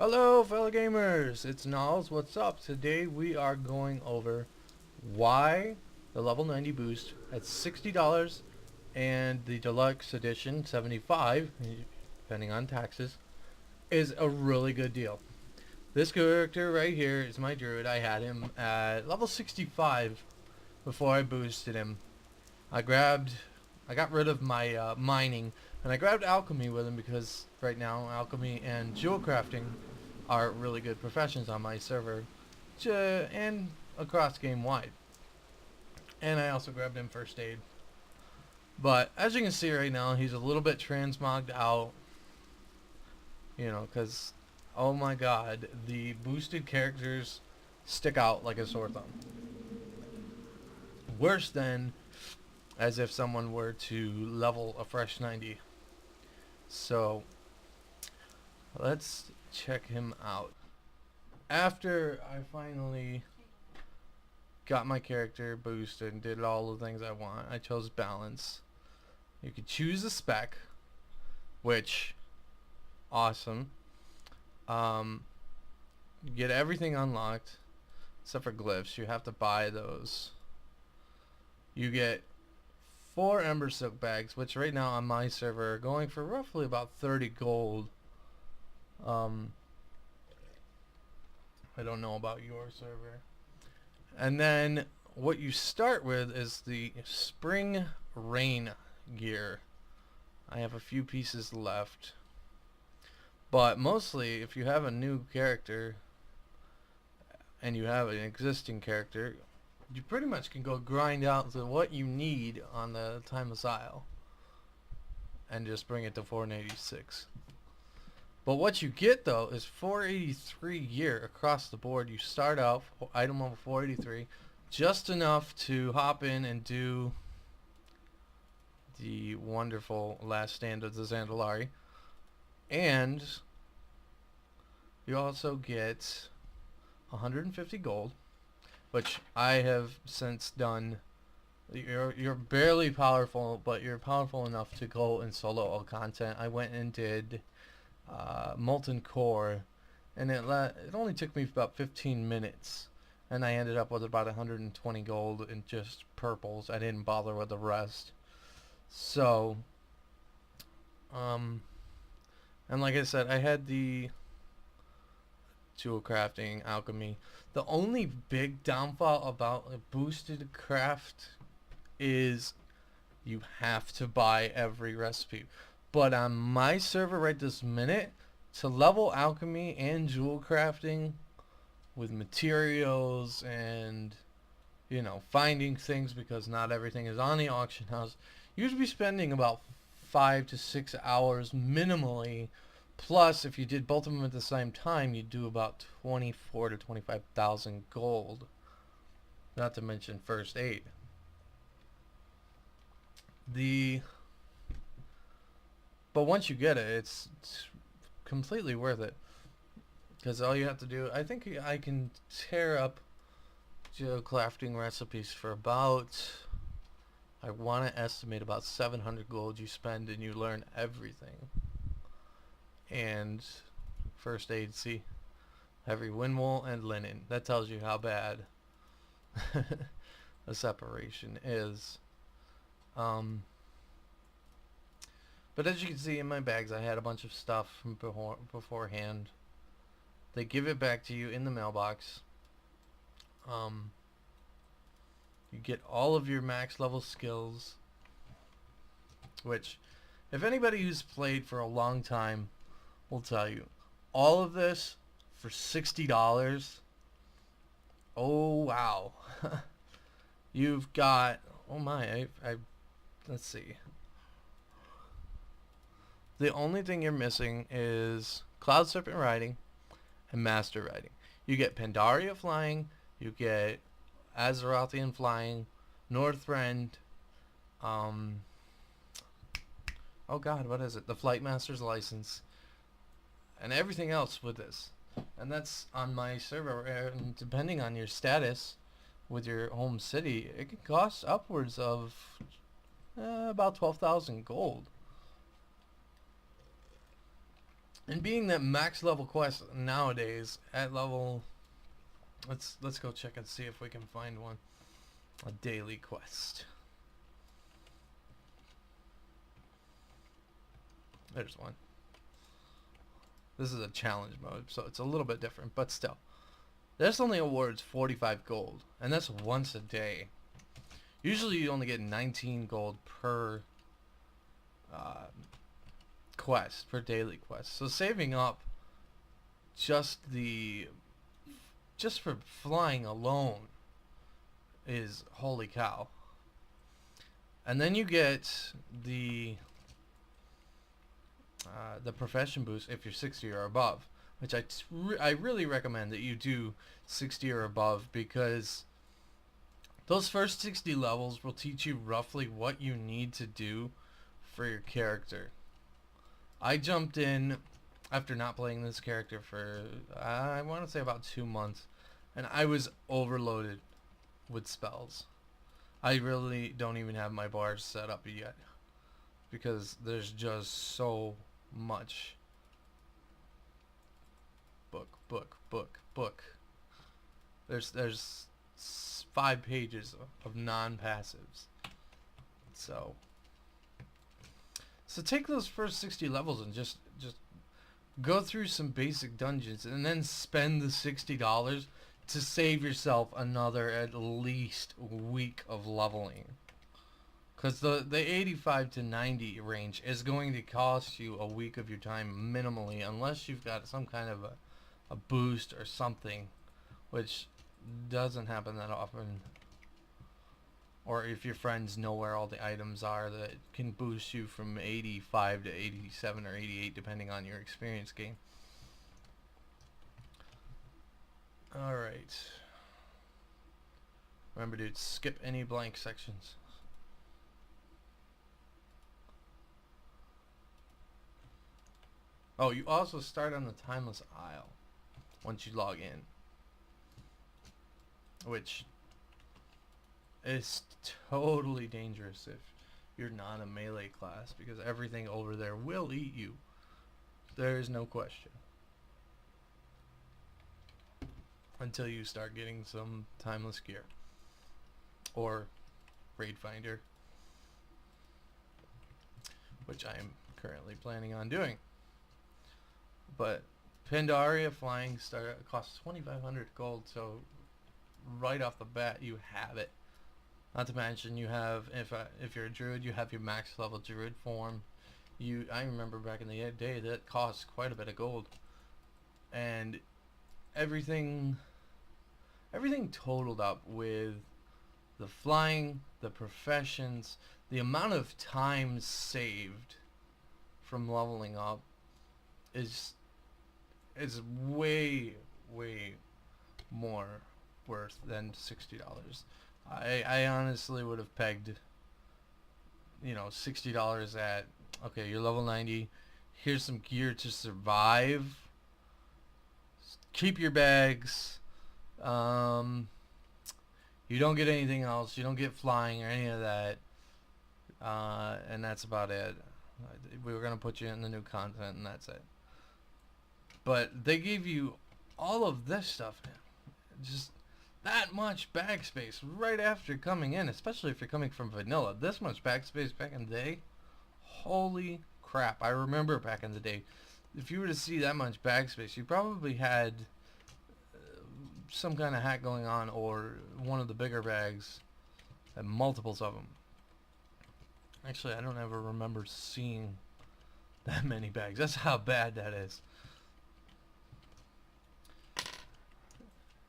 Hello fellow gamers, it's Nals, what's up? Today we are going over why the level 90 boost at $60 and the deluxe edition 75, depending on taxes, is a really good deal. This character right here is my druid. I had him at level 65 before I boosted him. I got rid of my mining, and I grabbed alchemy with him because right now alchemy and jewel crafting are really good professions on my server, and across game wide. And I also grabbed him first aid. But as you can see right now, he's a little bit transmogged out, because oh my god, the boosted characters stick out like a sore thumb. Worse than as if someone were to level a fresh 90. So let's check him out. After I finally got my character boosted and did all the things I want, I chose balance. You could choose a spec, which awesome. You get everything unlocked except for glyphs. You have to buy those. You get 4 Ember Silk bags, which right now on my server are going for roughly about 30 gold. I don't know about your server. And then what you start with is the Spring Rain gear. I have a few pieces left. But mostly, if you have a new character and you have an existing character, you pretty much can go grind out to what you need on the Timeless Isle and just bring it to 486. But what you get though is 483 gear across the board. You start out item level 483, just enough to hop in and do the wonderful Last Stand of the Zandalari. And you also get 150 gold, which I have since done. You're barely powerful, but you're powerful enough to go and solo all content. I went and did Molten Core, and it only took me about 15 minutes, and I ended up with about 120 gold in just purples. I didn't bother with the rest. So, and like I said, I had the jewel crafting, alchemy. The only big downfall about a boosted craft is you have to buy every recipe. But on my server right this minute, to level alchemy and jewel crafting with materials and, finding things, because not everything is on the auction house, you'd be spending about 5 to 6 hours minimally. Plus, if you did both of them at the same time, you'd do about 24 to 25,000 gold. Not to mention first aid. But once you get it, it's completely worth it. Because all you have to do, I think I can tear up crafting recipes for about, I want to estimate about 700 gold you spend and you learn everything. And first aid, see, heavy windwool and linen. That tells you how bad the separation is. But as you can see in my bags, I had a bunch of stuff from beforehand. They give it back to you in the mailbox. You get all of your max level skills, which, if anybody who's played for a long time will tell you, all of this for $60. Oh wow. You've got, oh my, let's see. The only thing you're missing is Cloud Serpent riding and Master riding. You get Pandaria flying, you get Azerothian flying, Northrend, oh god, what is it? The Flight Master's license, and everything else with this. And that's on my server, and depending on your status with your home city, it can cost upwards of about 12,000 gold. And being that max level quests nowadays at level, let's go check and see if we can find one. A daily quest. There's one. This is a challenge mode, so it's a little bit different, but still. This only awards 45 gold, and that's once a day. Usually you only get 19 gold per quest, per daily quest. So saving up just for flying alone is holy cow. And then you get the profession boost if you're 60 or above, which I really recommend that you do 60 or above, because those first 60 levels will teach you roughly what you need to do for your character. I jumped in after not playing this character for I want to say about 2 months, and I was overloaded with spells. I really don't even have my bars set up yet because there's just so much book. There's 5 pages of non-passives. So take those first 60 levels and just go through some basic dungeons, and then spend the $60 to save yourself another at least week of leveling. Because the 85 to 90 range is going to cost you a week of your time minimally, unless you've got some kind of a boost or something, which doesn't happen that often. Or if your friends know where all the items are that can boost you from 85 to 87 or 88 depending on your experience gain. Alright. Remember, dude, skip any blank sections. Oh, you also start on the Timeless Isle once you log in, which is totally dangerous if you're not a melee class, because everything over there will eat you. There is no question. Until you start getting some timeless gear or raid finder, which I am currently planning on doing. But Pandaria flying costs 2,500 gold, so right off the bat you have it. Not to mention you have, if you're a druid, you have your max level druid form. I remember back in the day that cost quite a bit of gold, and everything totaled up with the flying, the professions, the amount of time saved from leveling up is way more worth than $60. I honestly would have pegged, $60 at, okay, you're level 90, here's some gear to survive, keep your bags, you don't get anything else, you don't get flying or any of that, and that's about it. We were going to put you in the new content and that's it. But they gave you all of this stuff, just that much bag space right after coming in, especially if you're coming from vanilla. This much bag space back in the day, holy crap. I remember back in the day, if you were to see that much bag space, you probably had some kind of hack going on, or one of the bigger bags had multiples of them. Actually, I don't ever remember seeing that many bags. That's how bad that is.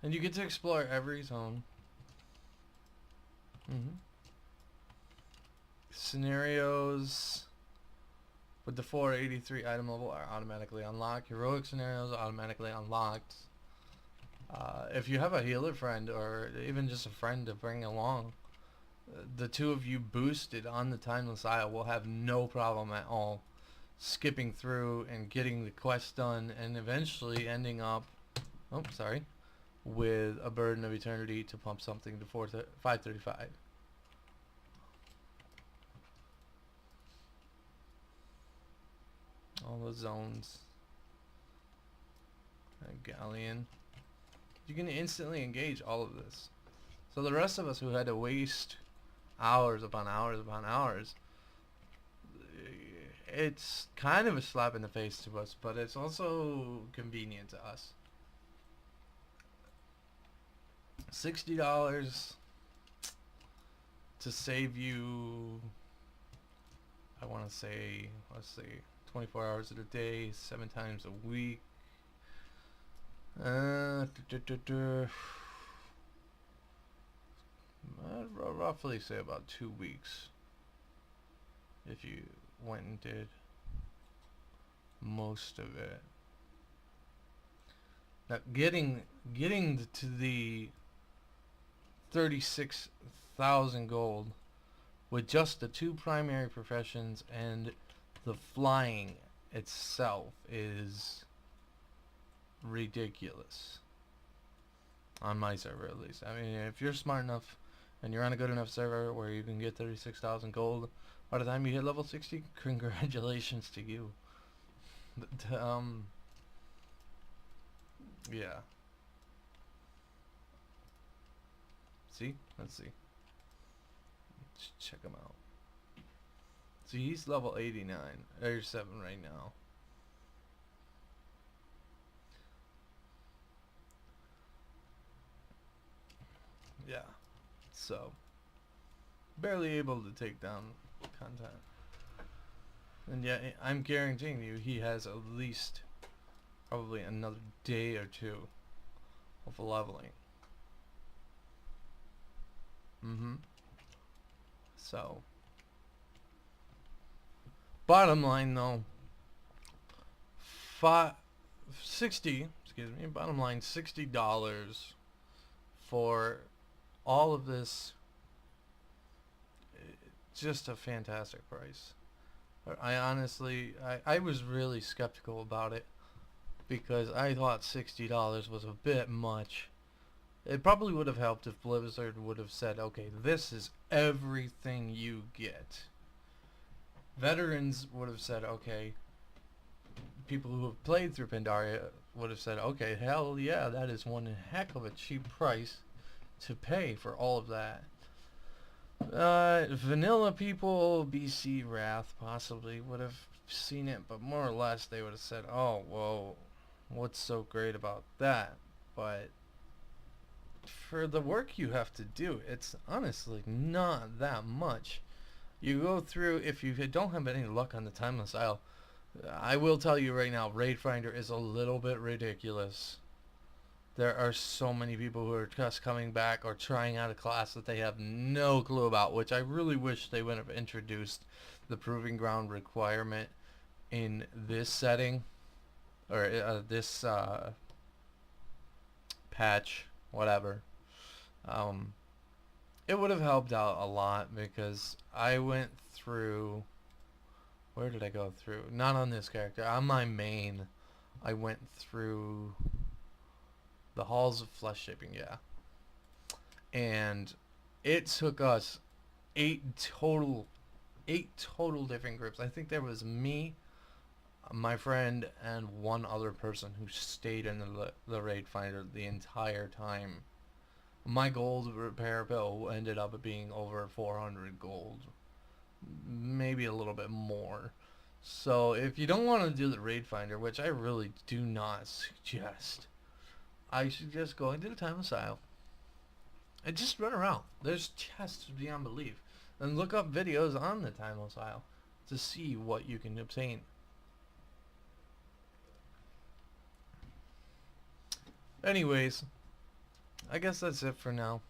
And you get to explore every zone. Scenarios with the 483 item level are automatically unlocked. Heroic scenarios are automatically unlocked. If you have a healer friend, or even just a friend to bring along, the two of you boosted on the Timeless Isle will have no problem at all skipping through and getting the quest done, and eventually ending up with a Burden of Eternity to pump something to 535. All the zones. a galleon. You can instantly engage all of this. So the rest of us who had to waste hours upon hours upon hours, it's kind of a slap in the face to us, but it's also convenient to us. $60 to save you, I want to say, let's see, 24 hours of the day, 7 times a week. I'd roughly say about 2 weeks if you went and did most of it. Now getting to the 36,000 gold with just the 2 primary professions and the flying itself is ridiculous. On my server, at least. I mean, if you're smart enough and you're on a good enough server where you can get 36,000 gold by the time you hit level 60, congratulations to you. But, yeah. See? Let's see. Let's check him out. See, he's level 89, or 7 right now. Yeah. So, barely able to take down content. And yeah, I'm guaranteeing you he has at least probably another day or 2 of leveling. So, bottom line though, 60, excuse me, bottom line $60 for all of this. Just a fantastic price. I honestly, I was really skeptical about it because I thought $60 was a bit much. It probably would have helped if Blizzard would have said, okay, this is everything you get. Veterans would have said, okay, people who have played through Pandaria would have said, okay, hell yeah, that is one heck of a cheap price to pay for all of that. Vanilla people, BC Wrath possibly would have seen it, but more or less they would have said, oh, well, what's so great about that? But for the work you have to do, it's honestly not that much. You go through, if you don't have any luck on the Timeless Isle, I will tell you right now, Raid Finder is a little bit ridiculous. There are so many people who are just coming back or trying out a class that they have no clue about, which I really wish they would have introduced the Proving Ground requirement in this setting, or this patch, whatever. It would have helped out a lot because I went through, where did I go through? Not on this character, on my main, I went through the Halls of Flesh Shaping, yeah. And it took us 8 total different groups. I think there was me, my friend, and one other person who stayed in the Raid Finder the entire time. My gold repair bill ended up being over 400 gold. Maybe a little bit more. So if you don't want to do the Raid Finder, which I really do not suggest, I suggest going to the Timeless Isle and just run around. There's chests beyond belief. And look up videos on the Timeless Isle to see what you can obtain. Anyways, I guess that's it for now.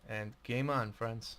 And game on, friends.